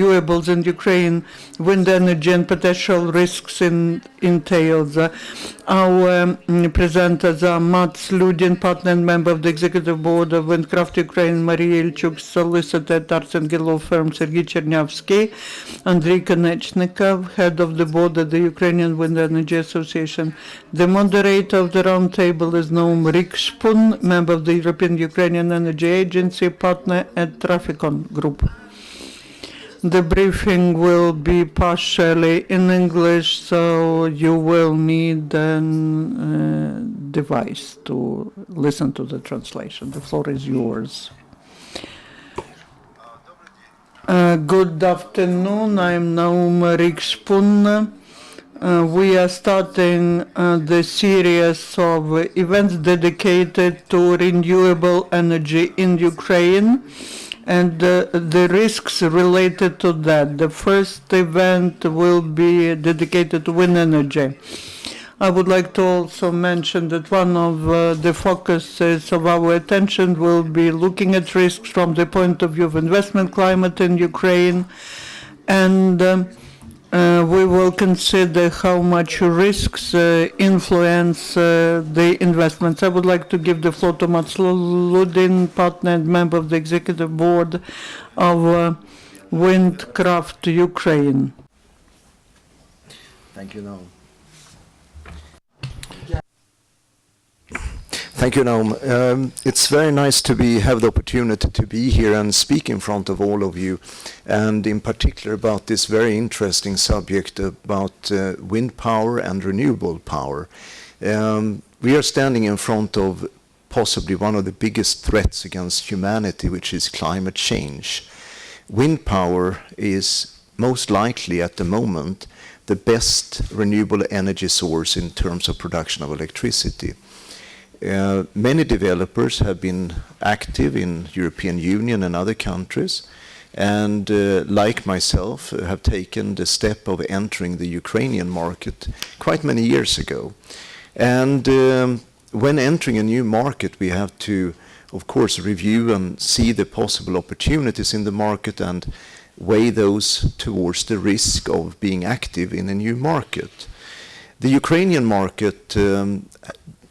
renewables in Ukraine, wind energy and potential risks in entails. Our presenters are Ludin, partner and member of the executive board of Winkdraft Ukraine, Marya Ilchuk, solicitor at Arzinger law firm, Sergiy Chernyavskyi, Andriy, Konechenkov, head of the board of the Ukrainian Wind Energy Association. The moderator of the roundtable is Naum Rikshpun, member of the European-Ukrainian Energy Agency, partner at Traficon group. The briefing will be partially in English, so you will need a device to listen to the translation. The floor is yours. Good afternoon. I'm Naum Rikshpun. We are starting the series of events dedicated to renewable energy in Ukraine and the risks related to that. The first event will be dedicated to wind energy. I would like to also mention that one of the focuses of our attention will be looking at risks from the point of view of investment climate in Ukraine, and we will consider how much risks influence the investments. I would like to give the floor to Ludin, partner and member of the executive board of Winkdraft Ukraine. Thank you, Naum. Thank you, Naum. It's very nice to have the opportunity to be here and speak in front of all of you, and in particular about this very interesting subject about wind power and renewable power. We are standing in front of possibly one of the biggest threats against humanity, which is climate change. Wind power is most likely at the moment the best renewable energy source in terms of production of electricity. Many developers have been active in European Union and other countries, and like myself have taken the step of entering the Ukrainian market quite many years ago. And when entering a new market, we have to, of course, review and see the possible opportunities in the market and weigh those towards the risk of being active in a new market. The Ukrainian market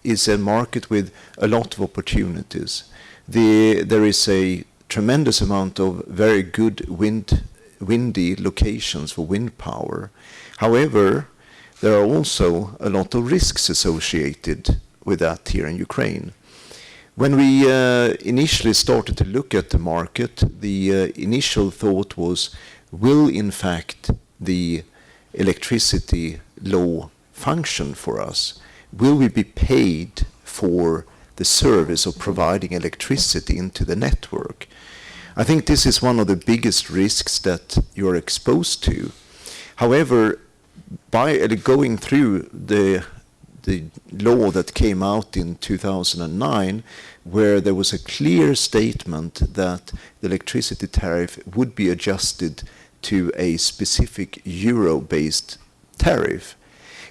is a market with a lot of opportunities. There is a tremendous amount of very good windy locations for wind power. However, there are also a lot of risks associated with that here in Ukraine. When we initially started to look at the market, the initial thought was, will in fact the electricity law function for us? Will we be paid for the service of providing electricity into the network? I think this is one of the biggest risks that you're exposed to. However, by going through the law that came out in 2009, where there was a clear statement that the electricity tariff would be adjusted to a specific euro-based tariff,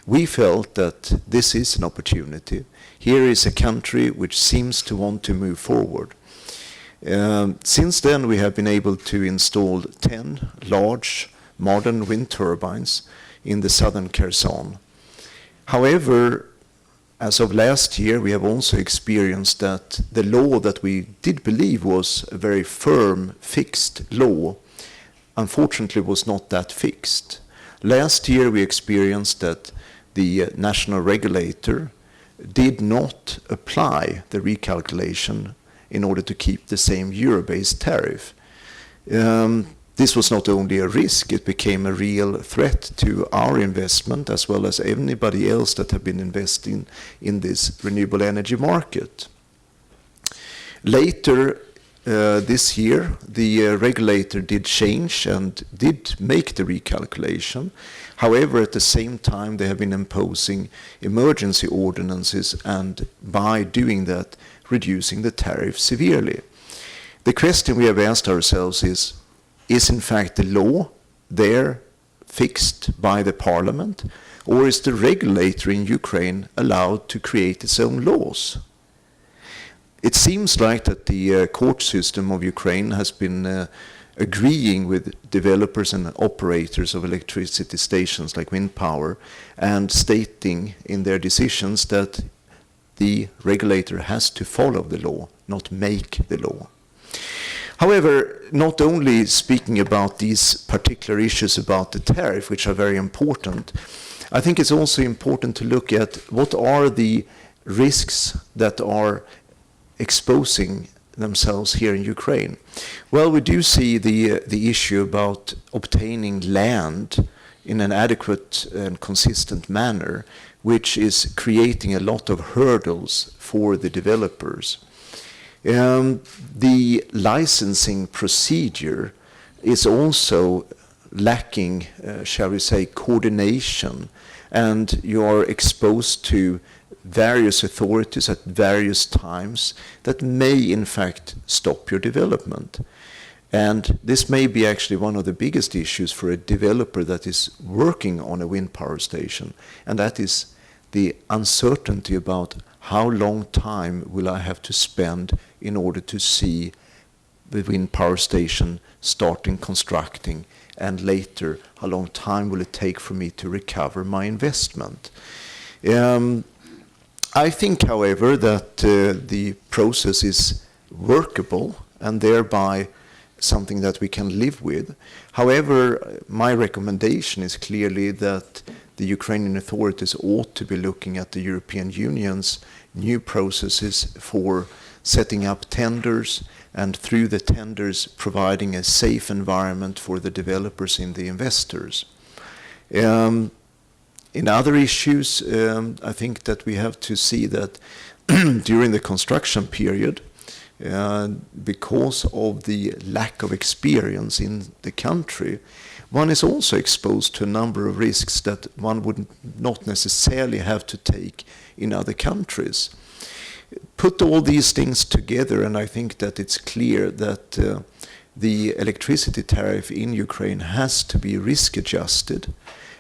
we felt that this is an opportunity. Here is a country which seems to want to move forward. Since then, we have been able to install 10 large modern wind turbines in the southern Kherson. However, as of last year, we have also experienced that the law that we did believe was a very firm, fixed law, unfortunately was not that fixed. Last year, we experienced that the national regulator did not apply the recalculation in order to keep the same euro-based tariff. This was not only a risk, it became a real threat to our investment as well as anybody else that have been investing in this renewable energy market. Later this year, the regulator did change and did make the recalculation. However, at the same time, they have been imposing emergency ordinances and by doing that, reducing the tariff severely. The question we have asked ourselves is in fact the law there fixed by the parliament, or is the regulator in Ukraine allowed to create its own laws? It seems like that the court system of Ukraine has been agreeing with developers and operators of electricity stations like wind power and stating in their decisions that the regulator has to follow the law, not make the law. However, not only speaking about these particular issues about the tariff, which are very important, I think it's also important to look at what are the risks that are exposing themselves here in Ukraine. Well, we do see the issue about obtaining land in an adequate and consistent manner, which is creating a lot of hurdles for the developers. The licensing procedure is also lacking, shall we say, coordination, and you are exposed to various authorities at various times that may in fact stop your development. And this may be actually one of the biggest issues for a developer that is working on a wind power station, and that is the uncertainty about how long time will I have to spend in order to see the wind power station starting constructing, and later how long time will it take for me to recover my investment. I think, however, that the process is workable and thereby something that we can live with. However, my recommendation is clearly that the Ukrainian authorities ought to be looking at the European Union's new processes for setting up tenders, and through the tenders providing a safe environment for the developers and the investors. In other issues, I think that we have to see that during the construction period, because of the lack of experience in the country, one is also exposed to a number of risks that one would not necessarily have to take in other countries. Put all these things together, and I think that it's clear that the electricity tariff in Ukraine has to be risk adjusted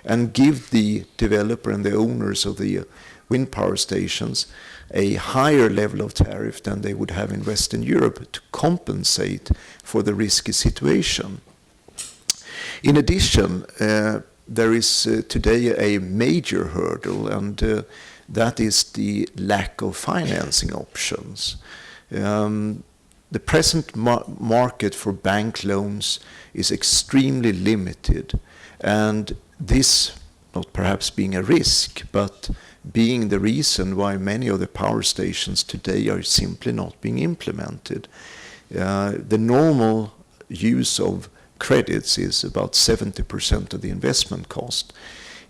and give the developer and the owners of the wind power stations a higher level of tariff than they would have in Western Europe to compensate for the risky situation. In addition, there is today a major hurdle, and that is the lack of financing options. The present market for bank loans is extremely limited, and this, not perhaps being a risk, but being the reason why many of the power stations today are simply not being implemented. The normal use of credits is about 70% of the investment cost.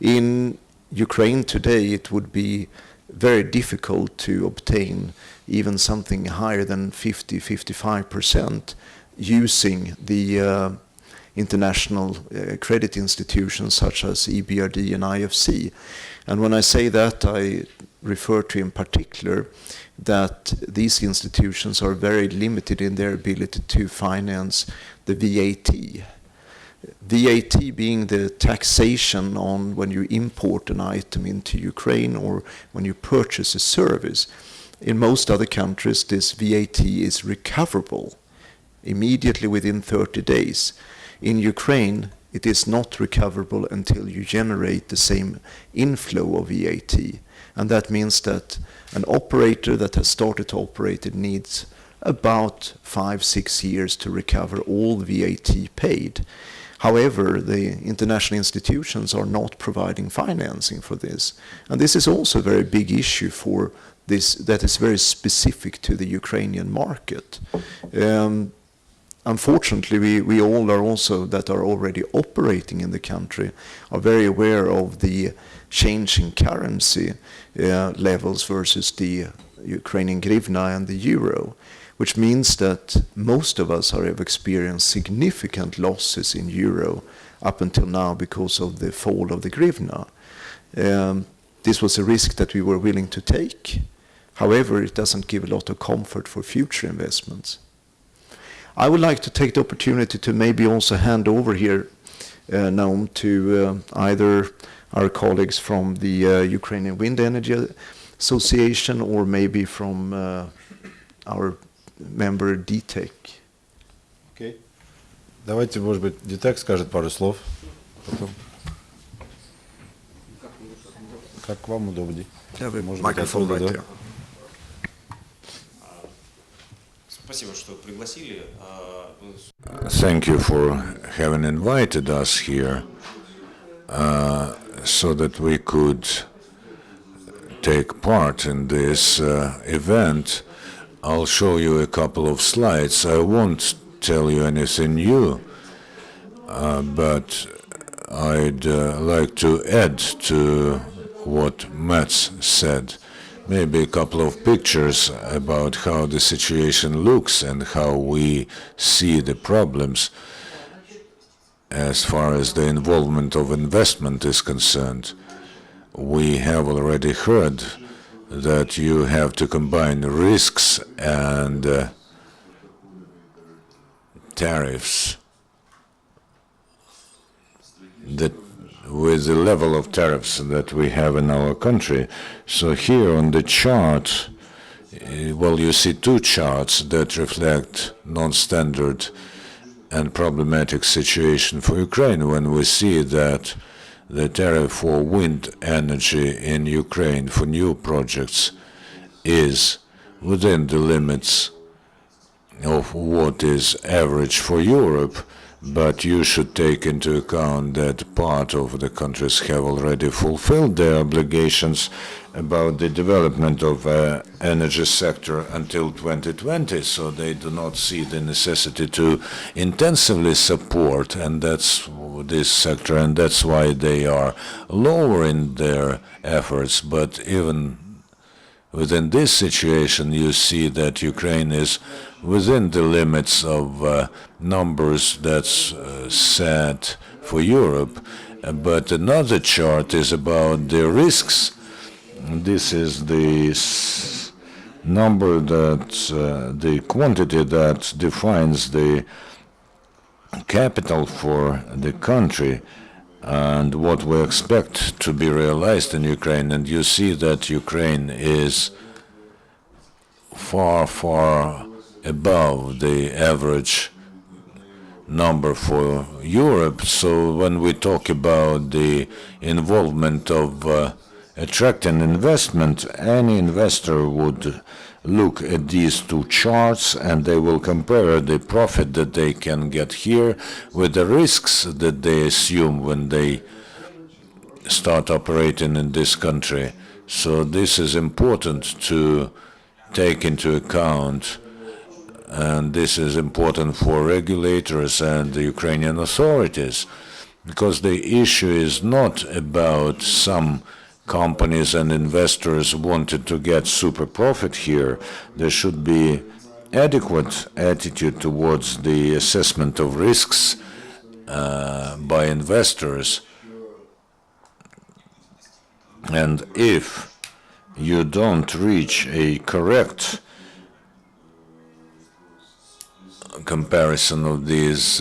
In Ukraine today, it would be very difficult to obtain even something higher than 50-55% using the international credit institutions such as EBRD and IFC. And when I say that, I refer to in particular that these institutions are very limited in their ability to finance the VAT. VAT being the taxation on when you import an item into Ukraine or when you purchase a service. In most other countries, this VAT is recoverable immediately within 30 days. In Ukraine, it is not recoverable until you generate the same inflow of VAT. And that means that an operator that has started to operate it needs about 5-6 years to recover all the VAT paid. However, the international institutions are not providing financing for this. And this is also a very big issue for this that is very specific to the Ukrainian market. Unfortunately, we all are also that are already operating in the country are very aware of the changing currency levels versus the Ukrainian hryvnia and the euro, which means that most of us have experienced significant losses in euro up until now because of the fall of the hryvnia. This was a risk that we were willing to take. However, it doesn't give a lot of comfort for future investments. I would like to take the opportunity to maybe also hand over here, Naum, to either our colleagues from the Ukrainian Wind Energy Association or maybe from our member DTEC. Okay. Давайте, может быть, Детек скажет пару слов. Потом. Как вам удобнее? Может быть, Microphone оттуда, right да? there. Спасибо, что пригласили. Thank you for having invited us here so that we could take part in this event. I'll show you a couple of slides. I won't tell you anything new, but I'd like to add to what Mats said. Maybe a couple of pictures about how the situation looks and how we see the problems as far as the involvement of investment is concerned. We have already heard that you have to combine risks and tariffs that with the level of tariffs that we have in our country. So here on the chart, well, you see two charts that reflect non-standard and problematic situation for Ukraine when we see that the tariff for wind energy in Ukraine for new projects is within the limits of what is average for Europe, but you should take into account that part of the countries have already fulfilled their obligations about the development of energy sector until 2020, so they do not see the necessity to intensively support and that's this sector, and that's why they are lowering their efforts. But even within this situation, you see that Ukraine is within the limits of numbers that's set for Europe. But another chart is about the risks. This is the number that, the quantity that defines the capital for the country and what we expect to be realized in Ukraine. And you see that Ukraine is far, far above the average number for Europe. So when we talk about the involvement of attracting investment, any investor would look at these two charts and they will compare the profit that they can get here with the risks that they assume when they start operating in this country. So this is important to take into account, and this is important for regulators and the Ukrainian authorities, because the issue is not about some companies and investors wanted to get super profit here. There should be adequate attitude towards the assessment of risks by investors. And if you don't reach a correct comparison of these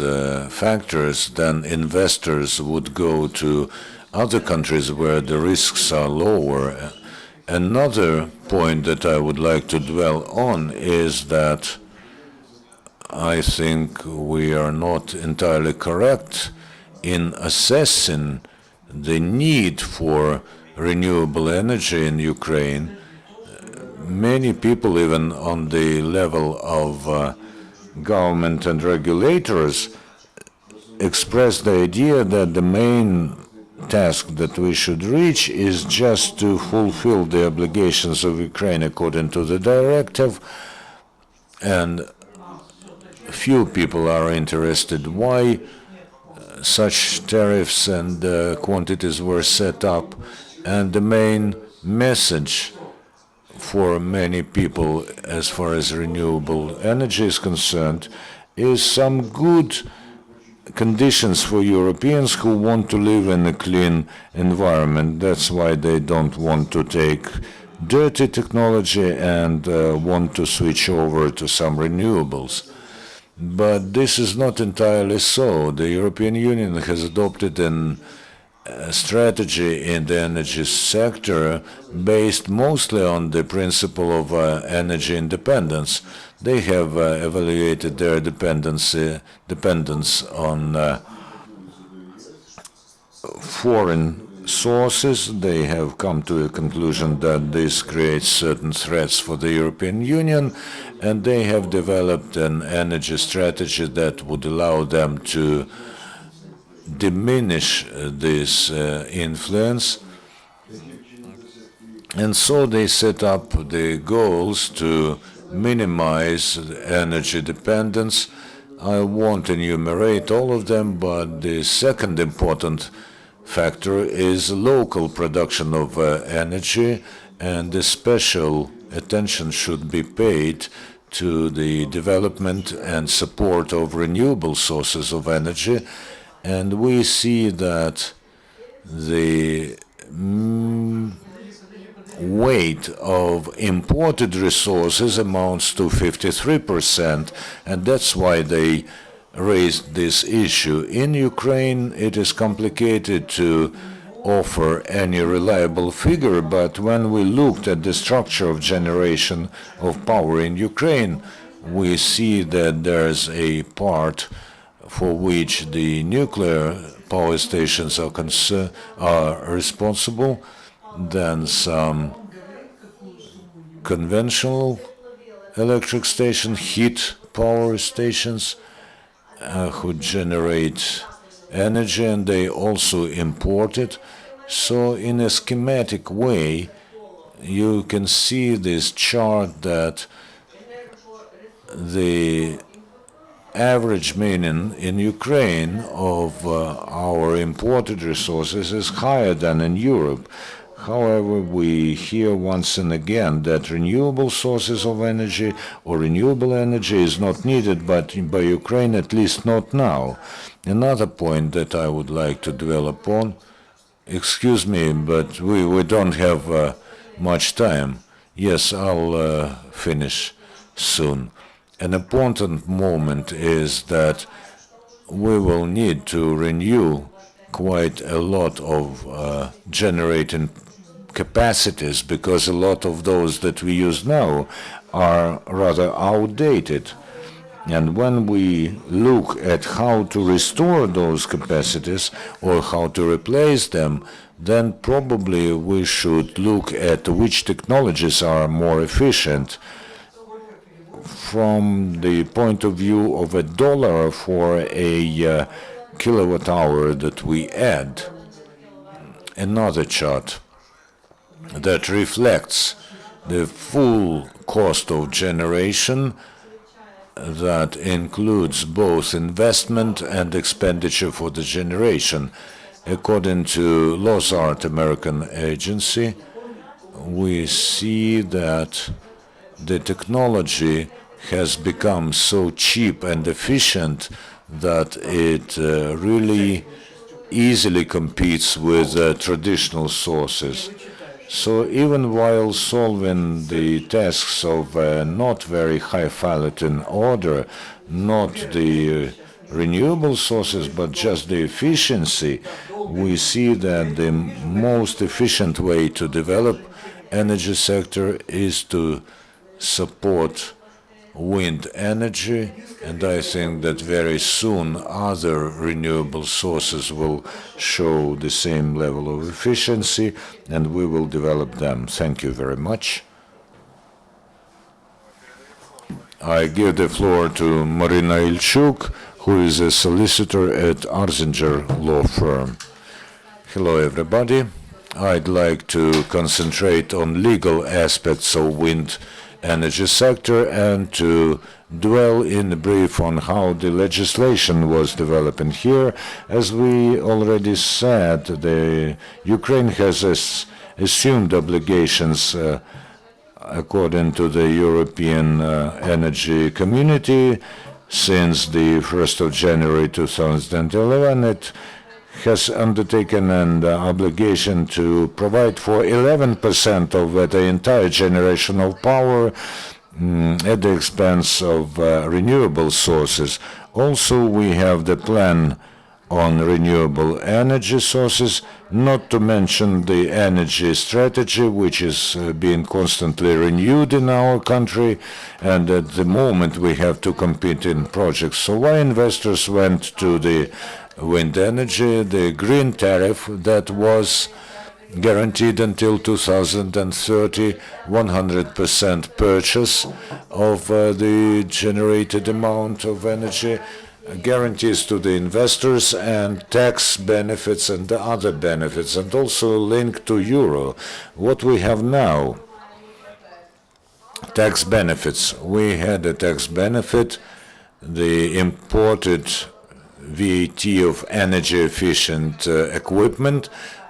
factors, then investors would go to other countries where the risks are lower. Another point that I would like to dwell on is that I think we are not entirely correct in assessing the need for renewable energy in Ukraine. Many people, even on the level of government and regulators, express the idea that the main task that we should reach is just to fulfill the obligations of Ukraine according to the directive, and few people are interested why such tariffs and quantities were set up. And the main message for many people as far as renewable energy is concerned is some good conditions for Europeans who want to live in a clean environment. That's why they don't want to take dirty technology and want to switch over to some renewables. But this is not entirely so. The European Union has adopted an strategy in the energy sector based mostly on the principle of energy independence. They have evaluated their dependence on foreign sources. They have come to a conclusion that this creates certain threats for the European Union, and they have developed an energy strategy that would allow them to diminish this influence. And so they set up the goals to minimize energy dependence. I won't enumerate all of them, but the second important factor is local production of energy, and the special attention should be paid to the development and support of renewable sources of energy. And we see that the weight of imported resources amounts to 53%, and that's why they raised this issue. In Ukraine, it is complicated to offer any reliable figure, but when we looked at the structure of generation of power in Ukraine, we see that there's a part for which the nuclear power stations are responsible, then some conventional electric stations, heat power stations, who generate energy, and they also import it. So in a schematic way, you can see this chart that the average meaning in Ukraine of our imported resources is higher than in Europe. However, we hear once and again that renewable sources of energy or renewable energy is not needed, but by Ukraine, at least not now. Another point that I would like to dwell upon, excuse me, but we don't have much time. Yes, I'll finish soon. An important moment is that we will need to renew quite a lot of generating capacities, because a lot of those that we use now are rather outdated. And when we look at how to restore those capacities or how to replace them, then probably we should look at which technologies are more efficient from the point of view of $1 for a kilowatt hour that we add. Another chart that reflects the full cost of generation that includes both investment and expenditure for the generation. According to Lozart American Agency, we see that the technology has become so cheap and efficient that it really easily competes with traditional sources. So even while solving the tasks of not very high Fallopian order, not the renewable sources, but just the efficiency, we see that the most efficient way to develop energy sector is to support wind energy, and I think that very soon other renewable sources will show the same level of efficiency, and we will develop them. Thank you very much. I give the floor to Marya Ilchuk, who is a solicitor at Arzinger law firm. Hello, everybody. I'd like to concentrate on legal aspects of wind energy sector and to dwell in brief on how the legislation was developing here. As we already said, the Ukraine has assumed obligations according to the European Energy Community since the 1st of January 2011. It has undertaken an obligation to provide for 11% of the entire generation of power at the expense of renewable sources. Also, we have the plan on renewable energy sources, not to mention the energy strategy, which is being constantly renewed in our country, and at the moment we have to compete in projects. So why investors went to the wind energy, the green tariff that was guaranteed until 2030, 100% purchase of the generated amount of energy, guarantees to the investors and tax benefits and the other benefits, and also linked to euro. What we have now, tax benefits. We had a tax benefit, the imported VAT of energy efficient equipment.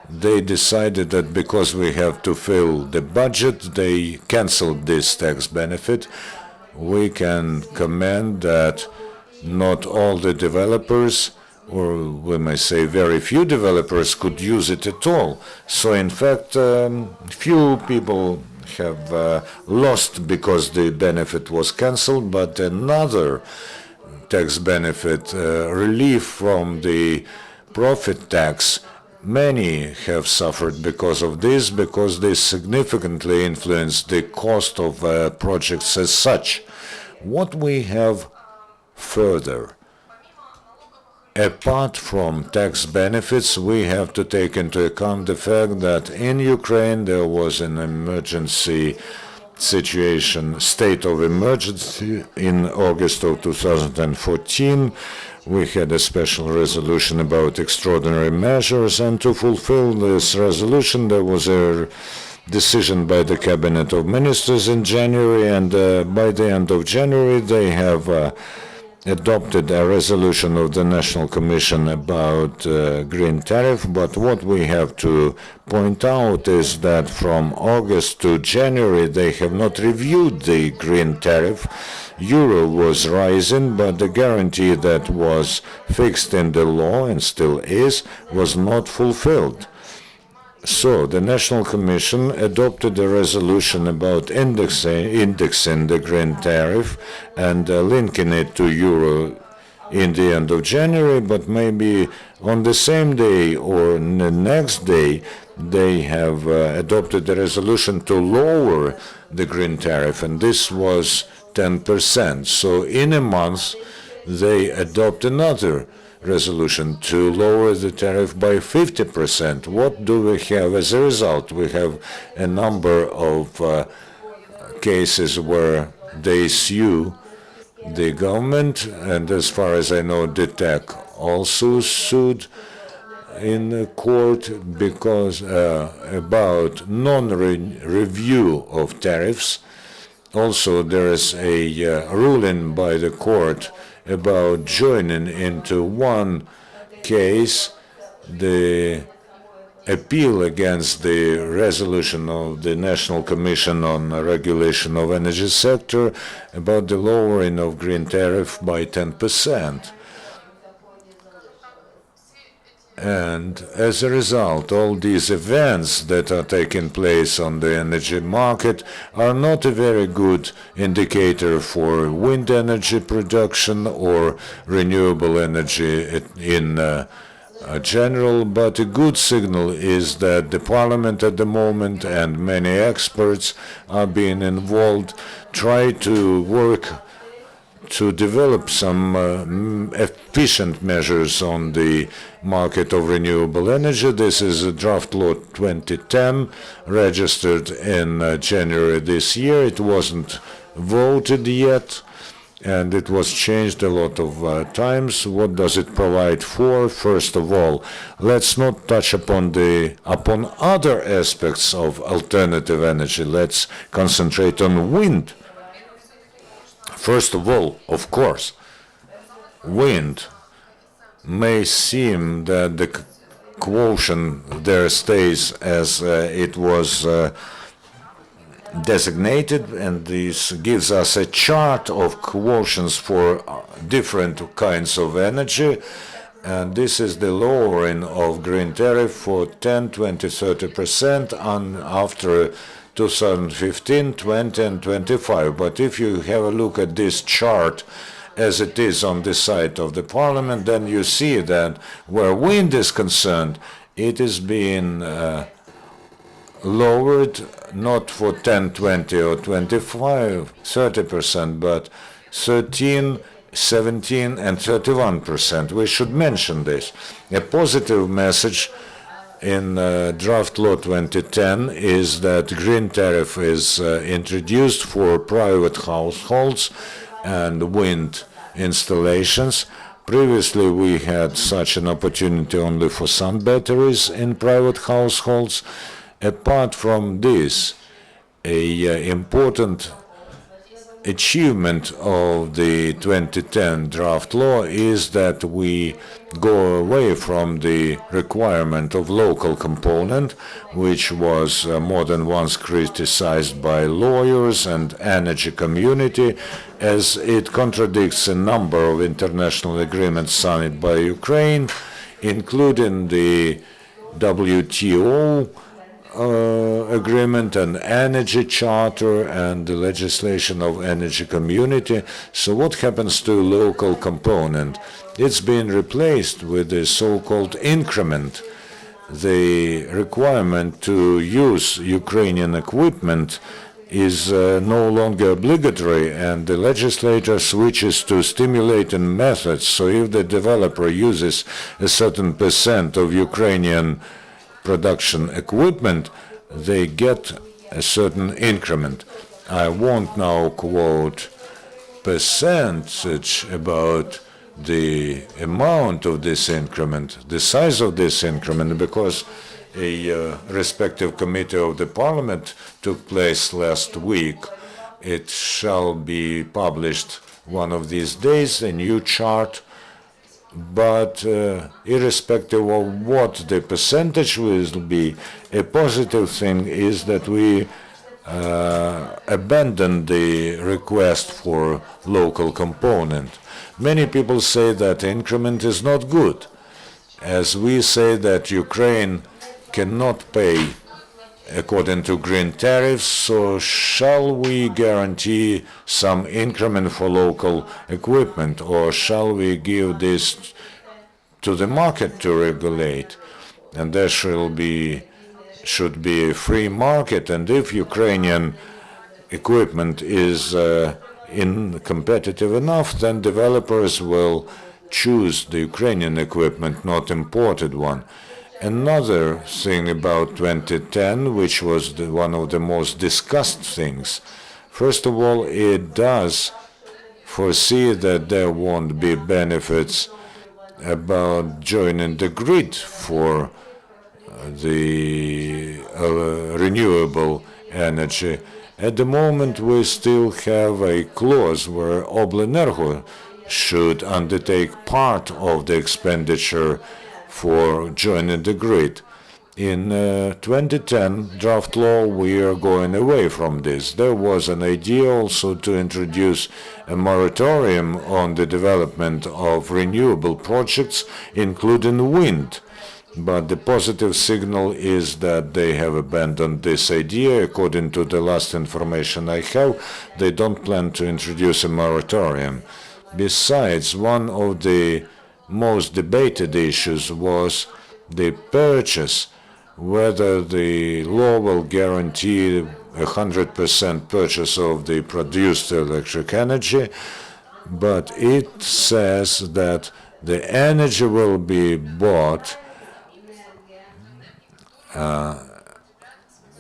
They decided that because we have to fill the budget, they canceled this tax benefit. We can commend that not all the developers, or we may say very few developers, could use it at all. So in fact, few people have lost because the benefit was canceled, but another tax benefit, relief from the profit tax, many have suffered because of this, because this significantly influenced the cost of projects as such. What we have further, apart from tax benefits, we have to take into account the fact that in Ukraine there was an emergency situation, state of emergency in August of 2014. We had a special resolution about extraordinary measures, and to fulfill this resolution there was a decision by the Cabinet of Ministers in January, and by the end of January they have adopted a resolution of the National Commission about green tariff. But what we have to point out is that from August to January they have not reviewed the green tariff. Euro was rising, but the guarantee that was fixed in the law and still is was not fulfilled. So the National Commission adopted a resolution about indexing the green tariff and linking it to euro in the end of January, but maybe on the same day or the next day they have adopted a resolution to lower the green tariff, and this was 10%. So in a month they adopt another resolution to lower the tariff by 50%. What do we have as a result? We have a number of cases where they sue the government, and as far as I know, DTEC also sued in the court because about non-review of tariffs. Also, there is a ruling by the court about joining into one case the appeal against the resolution of the National Commission on Regulation of Energy Sector about the lowering of green tariff by 10%. And as a result, all these events that are taking place on the energy market are not a very good indicator for wind energy production or renewable energy in general, but a good signal is that the Parliament at the moment and many experts are being involved, try to work to develop some efficient measures on the market of renewable energy. This is a draft law 2010, registered in January this year. It wasn't voted yet, and it was changed a lot of times. What does it provide for? First of all, let's not touch upon other aspects of alternative energy. Let's concentrate on wind. First of all, of course, wind may seem that the quotient there stays as it was designated, and this gives us a chart of quotients for different kinds of energy, and this is the lowering of green tariff for 10, 20, 30% after 2015, 20, and 25. But if you have a look at this chart as it is on this side of the parliament, then you see that where wind is concerned, it is being lowered not for 10, 20 or 25, 30%, but 13, 17 and 31%. We should mention this. A positive message in draft law 2010 is that green tariff is introduced for private households and wind installations. Previously, we had such an opportunity only for sun batteries in private households. Apart from this, an important achievement of the 2010 draft law is that we go away from the requirement of local component, which was more than once criticized by lawyers and energy community, as it contradicts a number of international agreements signed by Ukraine, including the WTO agreement and energy charter and the legislation of energy community. So what happens to local component? It's been replaced with the so-called increment. The requirement to use Ukrainian equipment is no longer obligatory, and the legislator switches to stimulating methods. So if the developer uses a certain percent of Ukrainian production equipment, they get a certain increment. I won't now quote percentage about the amount of this increment, the size of this increment, because a respective committee of the parliament took place last week. It shall be published one of these days, a new chart. But irrespective of what the percentage will be, a positive thing is that we abandon the request for local component. Many people say that increment is not good, as we say that Ukraine cannot pay according to green tariffs, so shall we guarantee some increment for local equipment, or shall we give this to the market to regulate? And there should be a free market, and if Ukrainian equipment is competitive enough, then developers will choose the Ukrainian equipment, not imported one. Another thing about 2010, which was one of the most discussed things, first of all, it does foresee that there won't be benefits about joining the grid for the renewable energy. At the moment, we still have a clause where Oblenergo should undertake part of the expenditure for joining the grid. In 2010 draft law, we are going away from this. There was an idea also to introduce a moratorium on the development of renewable projects, including wind. But the positive signal is that they have abandoned this idea. According to the last information I have, they don't plan to introduce a moratorium. Besides, one of the most debated issues was the purchase, whether the law will guarantee 100% purchase of the produced electric energy, but it says that the energy will be bought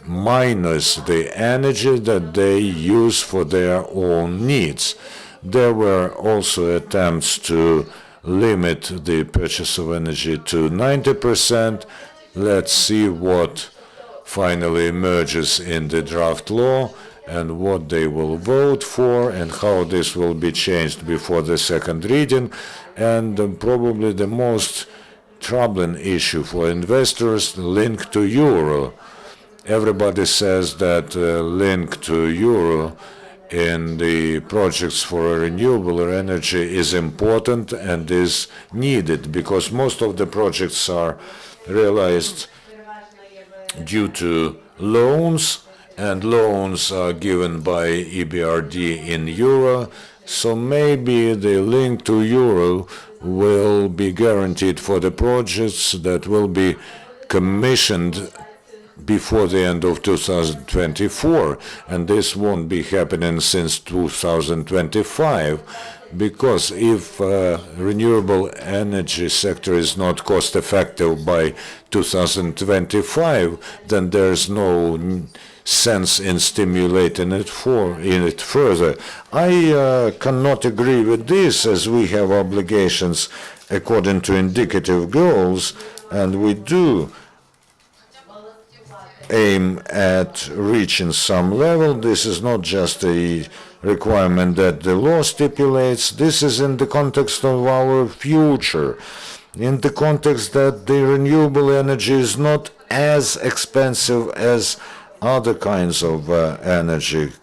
minus the energy that they use for their own needs. There were also attempts to limit the purchase of energy to 90%. Let's see what finally emerges in the draft law and what they will vote for and how this will be changed before the second reading. And probably the most troubling issue for investors, link to euro. Everybody says that link to euro in the projects for renewable energy is important and is needed, because most of the projects are realized due to loans, and loans are given by EBRD in euro. So maybe the link to euro will be guaranteed for the projects that will be commissioned before the end of 2024, and this won't be happening since 2025, because if renewable energy sector is not cost effective by 2025, then there's no sense in stimulating it further. I cannot agree with this, as we have obligations according to indicative goals, and we do aim at reaching some level. This is not just a requirement that the law stipulates. This is in the context of our future, in the context that the renewable energy is not as expensive as other kinds of energy,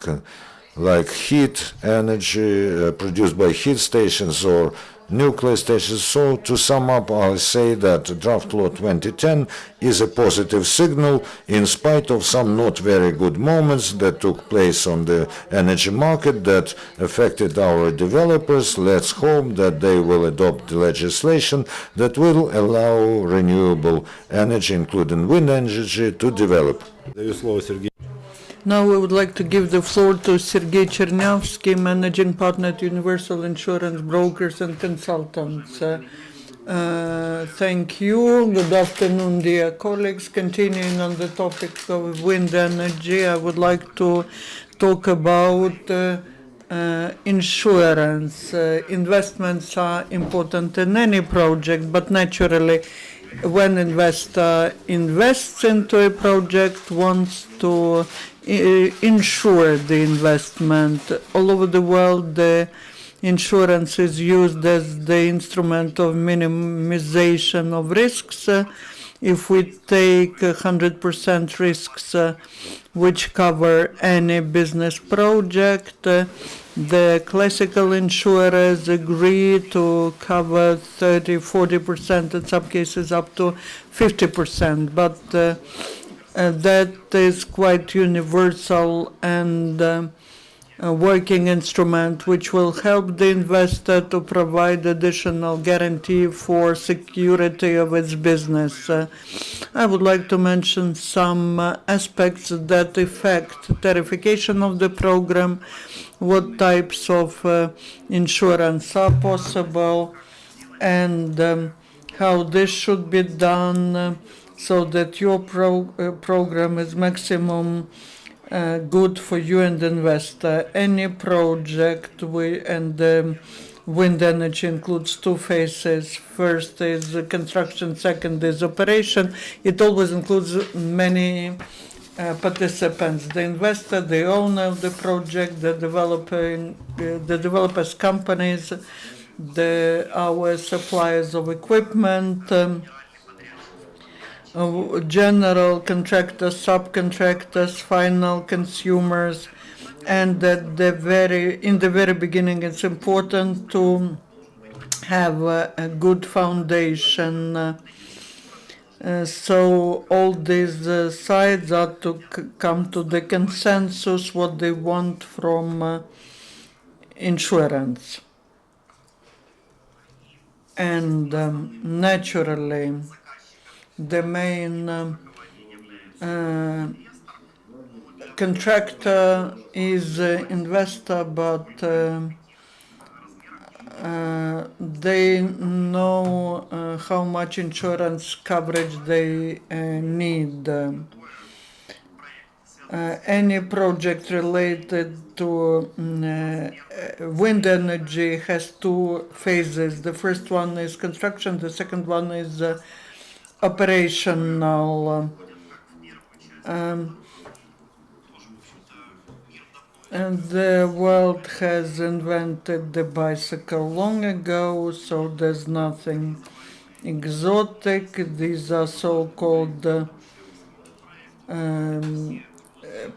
like heat energy produced by heat stations or nuclear stations. So to sum up, I'll say that draft law 2010 is a positive signal in spite of some not very good moments that took place on the energy market that affected our developers. Let's hope that they will adopt the legislation that will allow renewable energy, including wind energy, to develop. Даю слово Сергею. Now we would like to give the floor to Sergiy Chernyavskyi, Managing Partner at Universal Insurance Brokers and Consultants. Thank you. Good afternoon, dear colleagues. Continuing on the topic of wind energy, I would like to talk about insurance. Investments are important in any project, but naturally, when investor invests into a project, wants to insure the investment. All over the world, the insurance is used as the instrument of minimization of risks. If we take 100% risks which cover any business project, the classical insurers agree to cover 30-40%, in some cases up to 50%, but that is quite universal and a working instrument which will help the investor to provide additional guarantee for security of its business. I would like to mention some aspects that affect tarification of the program, what types of insurance are possible, and how this should be done so that your program is maximum good for you and the investor. Any project and wind energy includes two phases. First is construction, second is operation. It always includes many participants: the investor, the owner of the project, the developers companies, our suppliers of equipment, general contractors, subcontractors, final consumers, and in the very beginning it's important to have a good foundation. So all these sides are to come to the consensus what they want from insurance. And naturally, the main contractor is investor, but they know how much insurance coverage they need. Any project related to wind energy has two phases. The first one is construction, the second one is operational. And the world has invented the bicycle long ago, so there's nothing exotic. These are so-called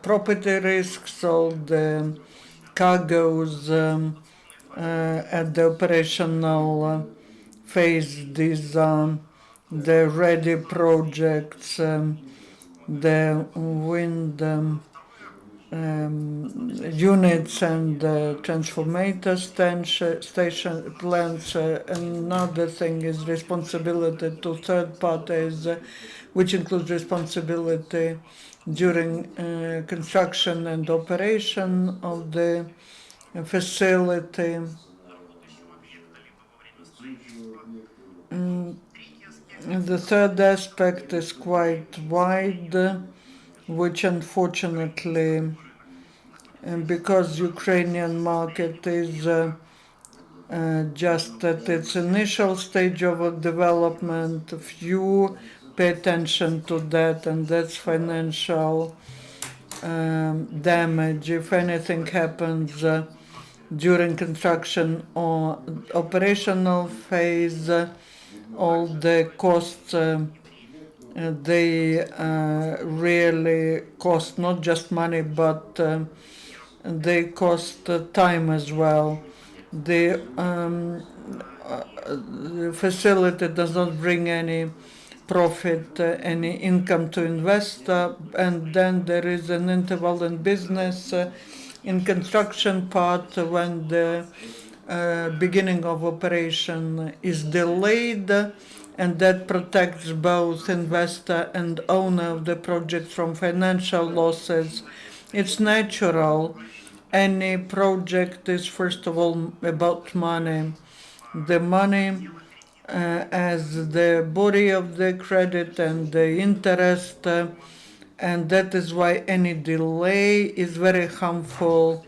property risks, so the cargoes at the operational phase. These are the ready projects, the wind units and transformator station plants. Another thing is responsibility to third parties, which includes responsibility during construction and operation of the facility. The third aspect is quite wide, which unfortunately, because Ukrainian market is just at its initial stage of development, few pay attention to that, and that's financial damage. If anything happens during construction or operational phase, all the costs, they really cost not just money, but they cost time as well. The facility does not bring any profit, any income to investor, and then there is an interval in business in construction part when the beginning of operation is delayed, and that protects both investor and owner of the project from financial losses. It's natural. Any project is first of all about money. The money as the body of the credit and the interest, and that is why any delay is very harmful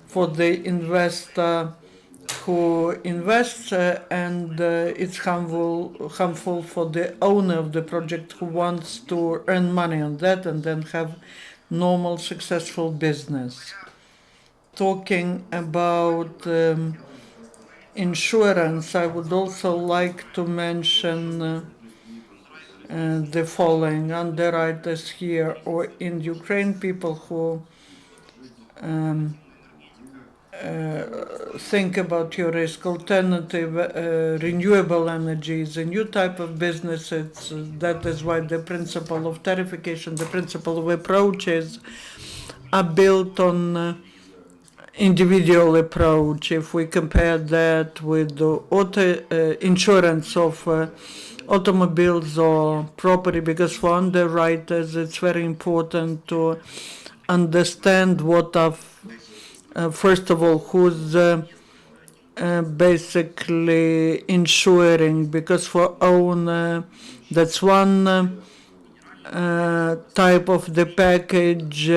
for the investor who invests, and it's harmful for the owner of the project who wants to earn money on that and then have normal successful business. Talking about insurance, I would also like to mention the following: underwriters here or in Ukraine, people who think about your risk. Alternative renewable energy is a new type of business. That is why the principle of tarification, the principle of approaches are built on individual approach. If we compare that with the auto insurance of automobiles or property, because for underwriters it's very important to understand what are first of all, who's basically insuring, because for owner, that's one type of the package.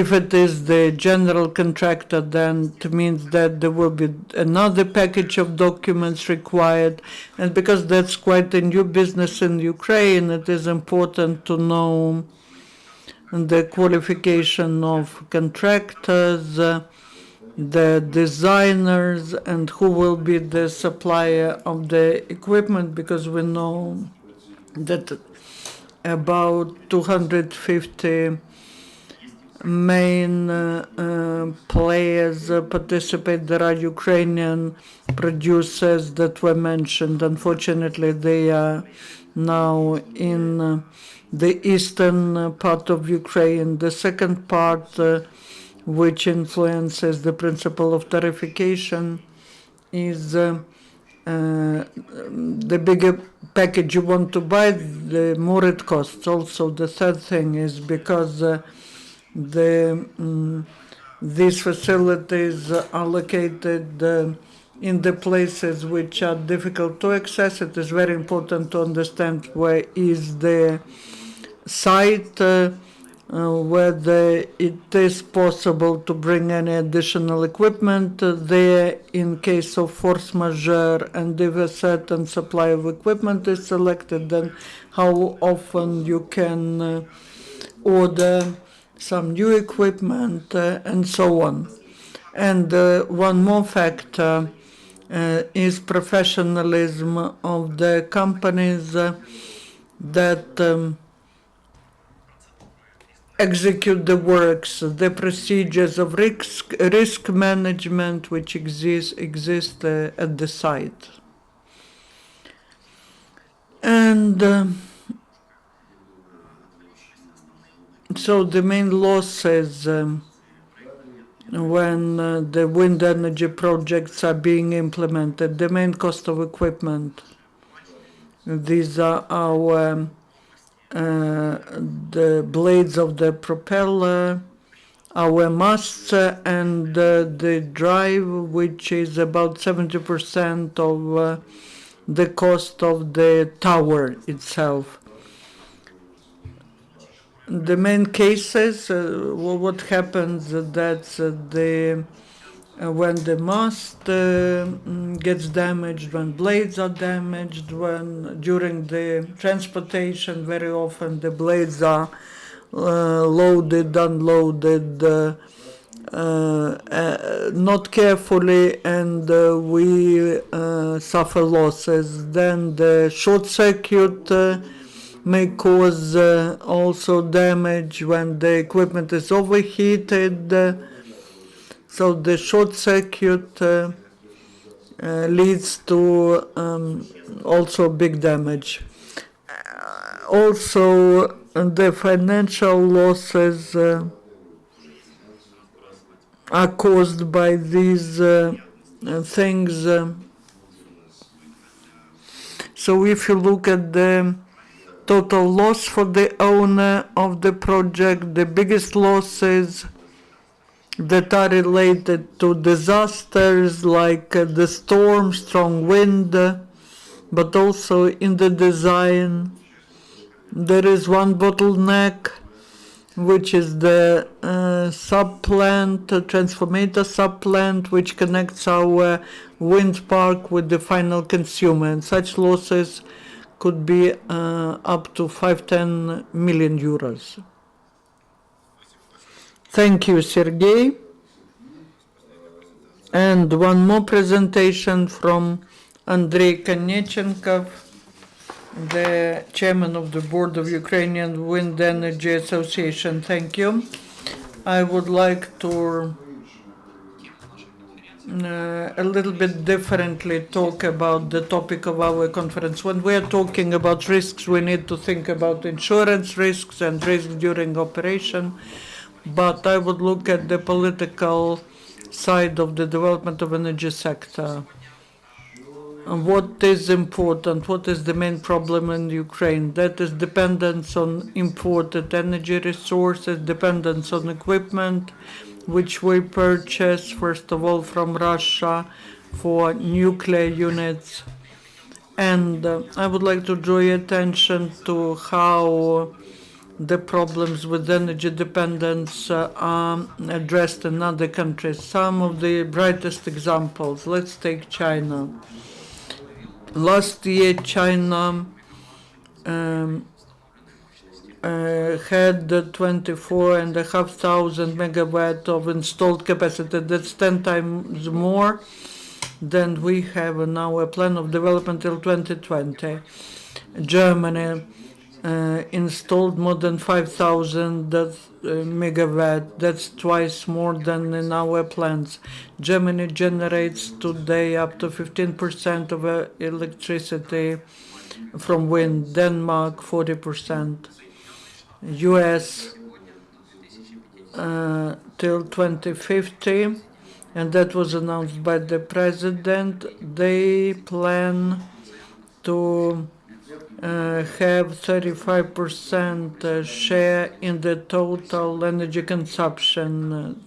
If it is the general contractor, then it means that there will be another package of documents required. And because that's quite a new business in Ukraine, it is important to know the qualification of contractors, the designers, and who will be the supplier of the equipment, because we know that about 250 main players participate. There are Ukrainian producers that were mentioned. Unfortunately, they are now in the eastern part of Ukraine. The second part, which influences the principle of tarification, is the bigger package you want to buy, the more it costs. Also, the third thing is because these facilities are located in the places which are difficult to access. It is very important to understand where is the site, whether it is possible to bring any additional equipment there in case of force majeure, and if a certain supply of equipment is selected, then how often you can order some new equipment, and so on. And one more factor is professionalism of the companies that execute the works, the procedures of risk management which exist at the site. And So the main losses when the wind energy projects are being implemented, the main cost of equipment. These are our the blades of the propeller, our masts, and the drive, which is about 70% of the cost of the tower itself. The main cases, what happens that when the mast gets damaged, when blades are damaged, when during the transportation, very often the blades are loaded, unloaded, not carefully, and we suffer losses. Then the short circuit may cause also damage when the equipment is overheated. So the short circuit leads to also big damage. Also, the financial losses are caused by these things. So if you look at the total loss for the owner of the project, the biggest losses that are related to disasters like the storm, strong wind, but also in the design. There is one bottleneck, which is the transformator sub-plant, which connects our wind park with the final consumer. And such losses could be up to 5-10 million euros. Thank you, Sergey. And one more presentation from Andriy Konechenkov, the chairman of the board of Ukrainian Wind Energy Association. Thank you. I would like to a little bit differently talk about the topic of our conference. When we are talking about risks, we need to think about insurance risks and risks during operation. But I would look at the political side of the development of energy sector. And what is important? What is the main problem in Ukraine? That is dependence on imported energy resources, dependence on equipment, which we purchase, first of all, from Russia for nuclear units. And I would like to draw your attention to how the problems with energy dependence are addressed in other countries. Some of the brightest examples, let's take China. Last year, China had 24,500 megawatt of installed capacity. That's 10 times more than we have in our plan of development till 2020. Germany installed more than 5,000 megawatt. That's twice more than in our plans. Germany generates today up to 15% of electricity from wind. Denmark 40%. US till 2050, and that was announced by the president. They plan to have 35% share in the total energy consumption.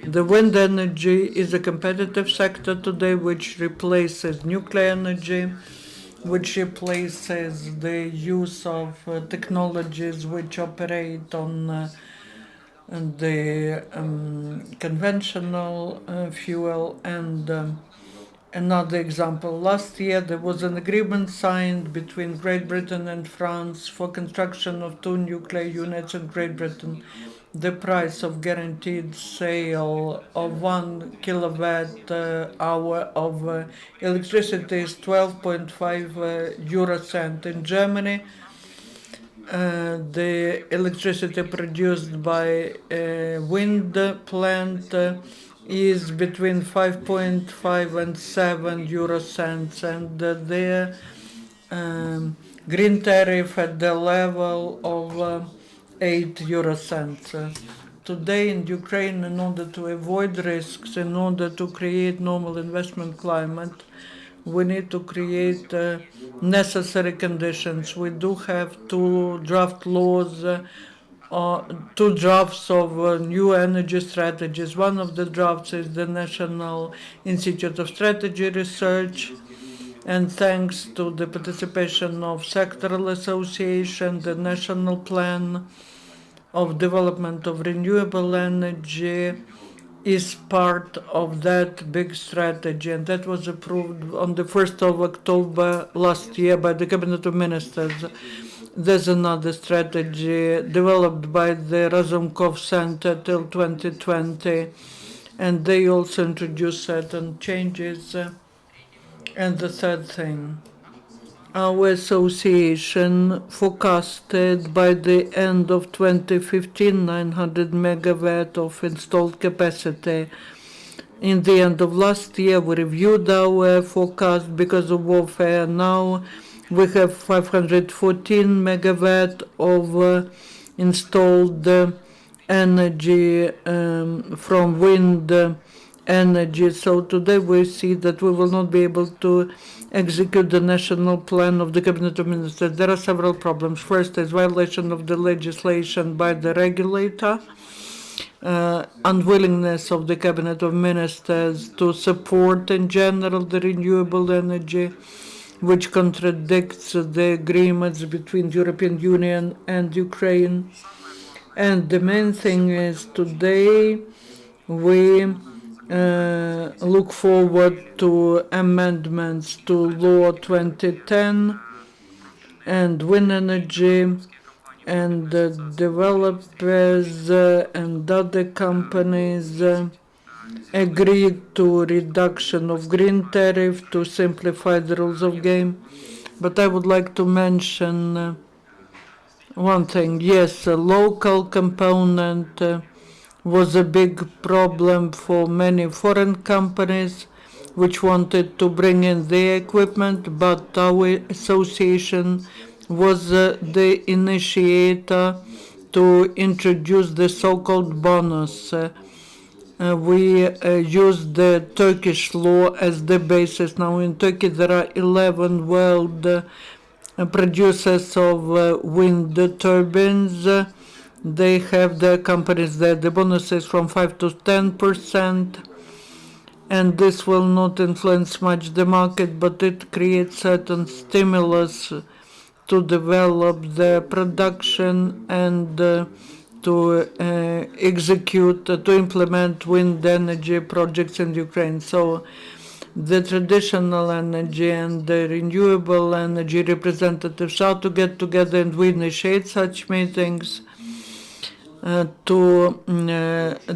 The wind energy is a competitive sector today, which replaces nuclear energy, which replaces the use of technologies which operate on the conventional fuel. And another example, last year there was an agreement signed between Great Britain and France for construction of 2 nuclear units in Great Britain. The price of guaranteed sale of 1 kilowatt hour of electricity is 12.5 euro cent. In Germany, the electricity produced by a wind plant is between 5.5 and 7 euro cents, and their green tariff at the level of 0.08. Today in Ukraine, in order to avoid risks, in order to create normal investment climate, we need to create necessary conditions. We do have two draft laws, two drafts of new energy strategies. One of the drafts is the National Institute of Strategy Research, and thanks to the participation of sectoral association, the National Plan of Development of Renewable Energy is part of that big strategy, and that was approved on the 1st of October last year by the Cabinet of Ministers. There's another strategy developed by the Razumkov Center till 2020, and they also introduced certain changes. And the third thing, our association forecasted by the end of 2015 900 megawatt of installed capacity. In the end of last year, we reviewed our forecast because of warfare. Now we have 514 megawatt of installed energy from wind energy. So today we see that we will not be able to execute the national plan of the Cabinet of Ministers. There are several problems. First is violation of the legislation by the regulator, unwillingness of the Cabinet of Ministers to support in general the renewable energy, which contradicts the agreements between the European Union and Ukraine. And the main thing is today we look forward to amendments to Law 2010, and wind energy, and developers and other companies agreed to reduction of green tariff to simplify the rules of game. But I would like to mention one thing. Yes, a local component was a big problem for many foreign companies which wanted to bring in their equipment, but our association was the initiator to introduce the so-called bonus. We used the Turkish law as the basis. Now in Turkey there are 11 world producers of wind turbines. They have their companies there. The bonus is from 5 to 10%, and this will not influence much the market, but it creates certain stimulus to develop the production and to execute, to implement wind energy projects in Ukraine. So the traditional energy and the renewable energy representatives are to get together, and we initiate such meetings to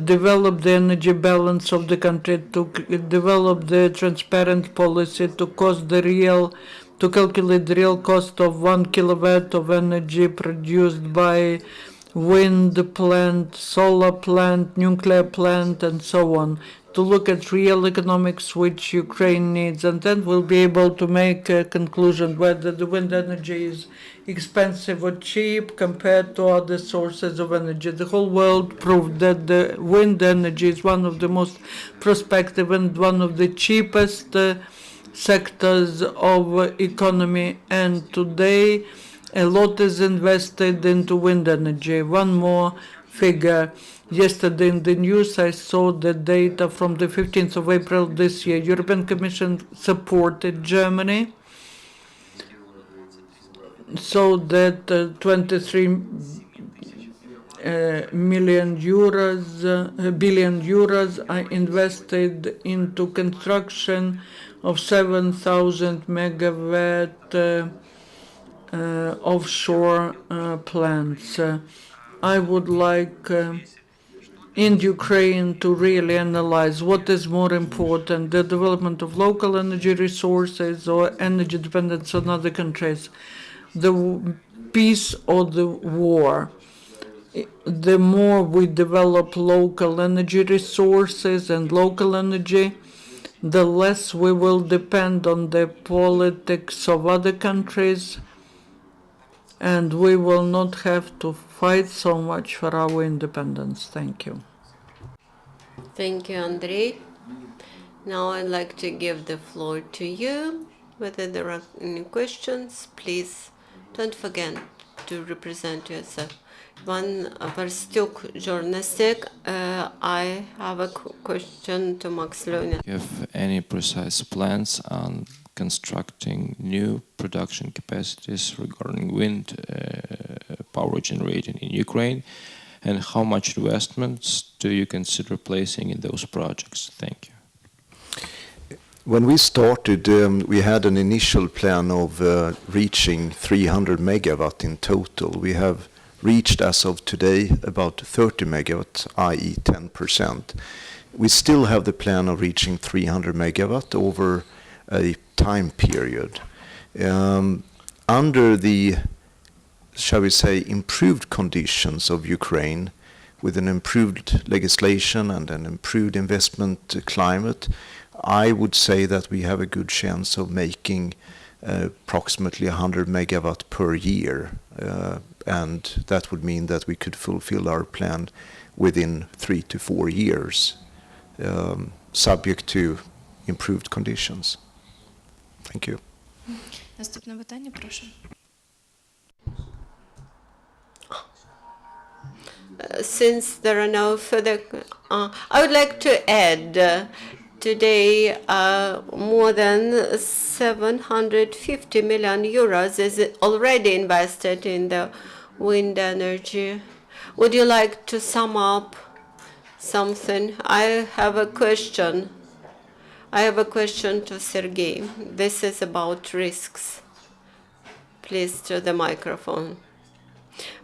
develop the energy balance of the country, to develop the transparent policy, to calculate the real cost of 1 kilowatt of energy produced by wind plant, solar plant, nuclear plant, and so on, to look at real economics which Ukraine needs, and then we'll be able to make a conclusion whether the wind energy is expensive or cheap compared to other sources of energy. The whole world proved that the wind energy is one of the most prospective and one of the cheapest sectors of economy, and today a lot is invested into wind energy. One more figure. Yesterday in the news I saw the data from the 15th of April this year. European Commission supported Germany so that 23 billion euros are invested into construction of 7,000 megawatt offshore plants. I would like in Ukraine to really analyze what is more important, the development of local energy resources or energy dependence on other countries, the peace or the war. The more we develop local energy resources and local energy, the less we will depend on the politics of other countries, and we will not have to fight so much for our independence. Thank you. Thank you, Andriy. Now I'd like to give the floor to you. Whether there are any questions, please don't forget to represent yourself. One Parstyuk, journalistic. I have a question to Max Lunin. Do you have any precise plans on constructing new production capacities regarding wind power generating in Ukraine? And how much investments do you consider placing in those projects? Thank you. When we started, we had an initial plan of reaching 300 megawatt in total. We have reached, as of today, about 30 megawatt, i.e. 10%. We still have the plan of reaching 300 megawatt over a time period. Under the, shall we say, improved conditions of Ukraine, with an improved legislation and an improved investment climate, I would say that we have a good chance of making approximately 100 megawatt per year, and that would mean that we could fulfill our plan within 3 to 4 years, subject to improved conditions. Thank you. Наступне питання, прошу. Since there are no further, I would like to add, today more than 750 million euros is already invested in the wind energy. Would you like to sum up something? I have a question. To Sergiy. This is about risks. Please to the microphone.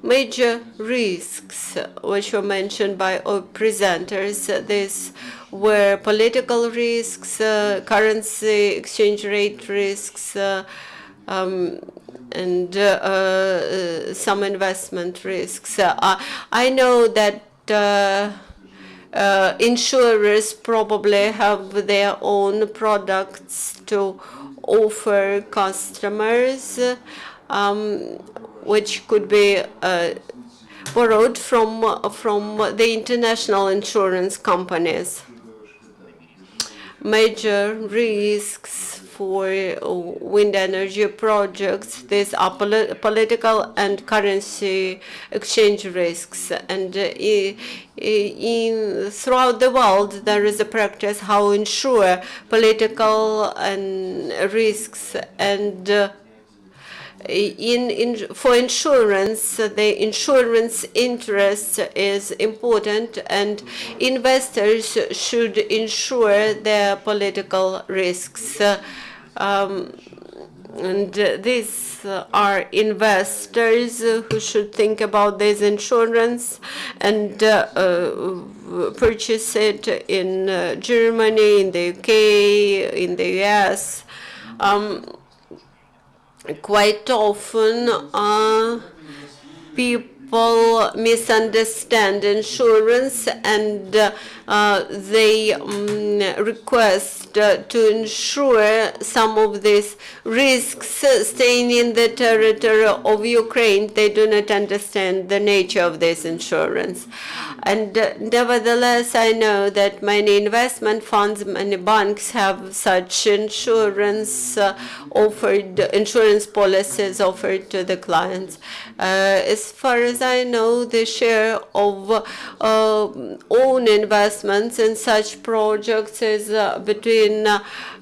Major risks which were mentioned by all presenters, these were political risks, currency exchange rate risks, and some investment risks. I know that insurers probably have their own products to offer customers, which could be borrowed from the international insurance companies. Major risks for wind energy projects, these are political and currency exchange risks. And throughout the world, there is a practice how insure political and risks, and for insurance, the insurance interest is important, and investors should insure their political risks. And these are investors who should think about this insurance and purchase it in Germany, in the UK, in the US. Quite often, people misunderstand insurance, and they request to insure some of these risks staying in the territory of Ukraine. They do not understand the nature of this insurance. And nevertheless, I know that many investment funds, many banks have such insurance insurance policies offered to the clients. As far as I know, the share of own investments in such projects is between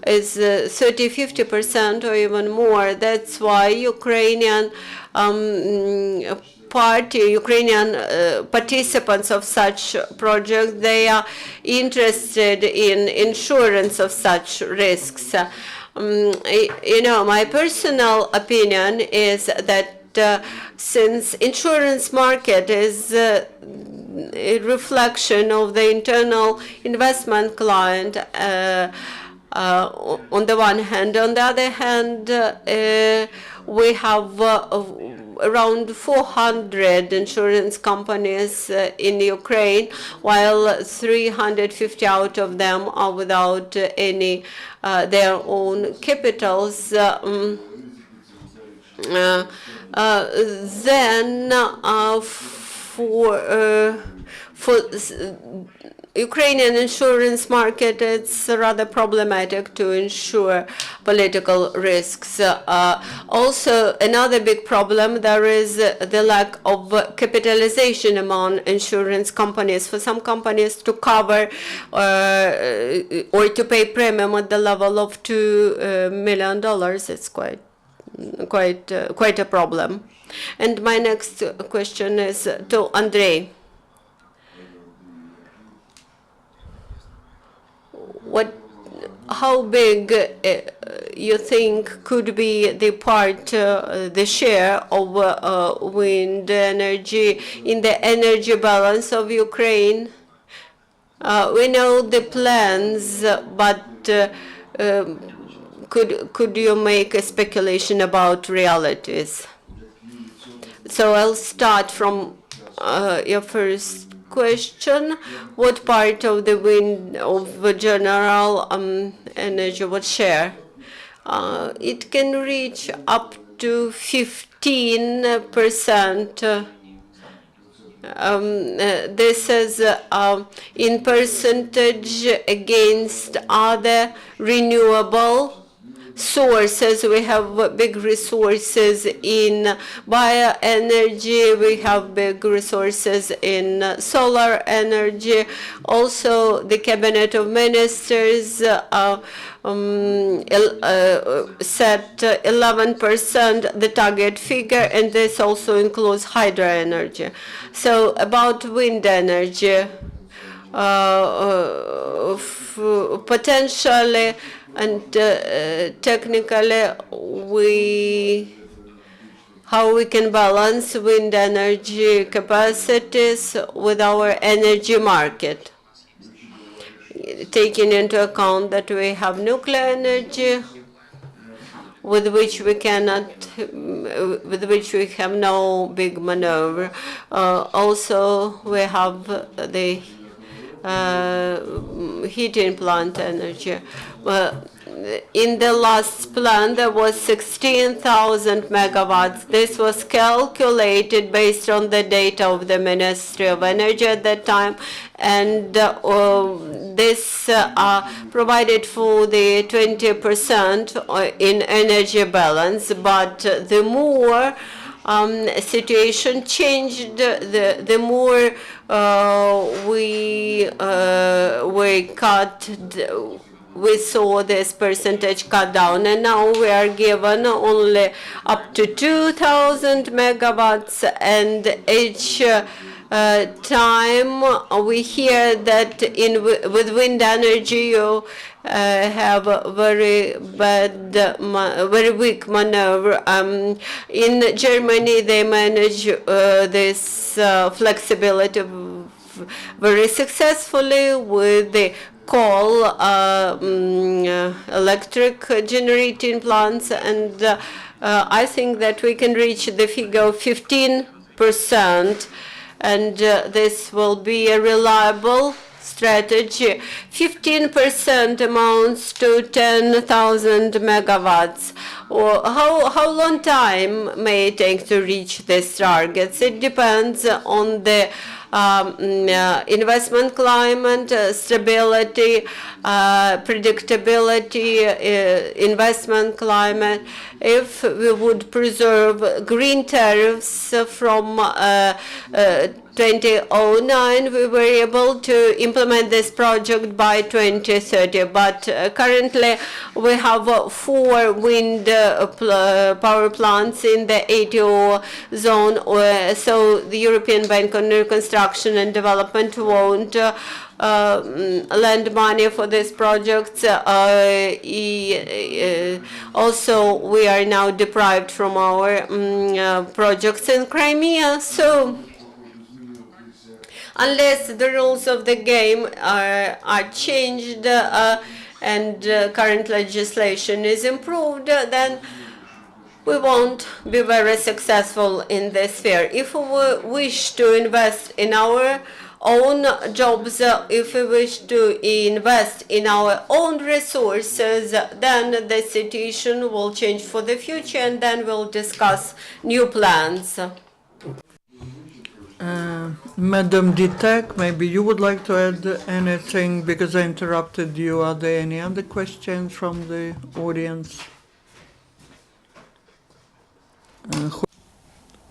30-50% or even more. That's why Ukrainian participants of such projects, they are interested in insurance of such risks. My personal opinion is that since insurance market is a reflection of the internal investment client, on the one hand. On the other hand, we have around 400 insurance companies in Ukraine, while 350 out of them are without any their own capitals. then for Ukrainian insurance market, it's rather problematic to insure political risks. Also, another big problem, there is the lack of capitalization among insurance companies. For some companies to cover or to pay premium at the level of $2 million, it's quite a problem. And my next question is to Andriy. How big you think could be the part, the share of wind energy in the energy balance of Ukraine? We know the plans, but could you make a speculation about realities? So I'll start from your first question. What part of the wind of the general energy, what share? It can reach up to 15%. This is in percentage against other renewable sources. We have big resources in bioenergy, we have big resources in solar energy. Also, the Cabinet of Ministers set 11% the target figure, and this also includes hydro energy. So about wind energy, potentially and technically, how we can balance wind energy capacities with our energy market, taking into account that we have nuclear energy, with which we have no big maneuver. Also, we have the heating plant energy. In the last plan, there was 16,000 megawatts. This was calculated based on the data of the Ministry of Energy at that time, and this provided for the 20% in energy balance. But the more situation changed, the more we saw this percentage cut down, and now we are given only up to 2,000 megawatts, and each time we hear that with wind energy you have a very weak maneuver. In Germany, they manage this flexibility very successfully with the coal electric generating plants, and I think that we can reach the figure of 15%, and this will be a reliable strategy. 15% amounts to 10,000 megawatts. How long time may it take to reach these targets? It depends on the investment climate, stability, predictability, investment climate. If we would preserve green tariffs from 2009, we were able to implement this project by 2030. But currently, we have 4 wind power plants in the ATO zone, so the European Bank on Reconstruction and Development won't lend money for these projects. Also, we are now deprived from our projects in Crimea. So, unless the rules of the game are changed and current legislation is improved, then we won't be very successful in this sphere. If we wish to invest in our own jobs, if we wish to invest in our own resources, then the situation will change for the future, and then we'll discuss new plans. Madam Ditek, maybe you would like to add anything because I interrupted you. Are there any other questions from the audience?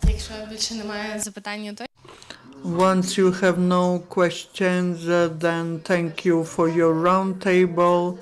Якщо більше немає запитань, то Once you have no questions, then thank you for your roundtable.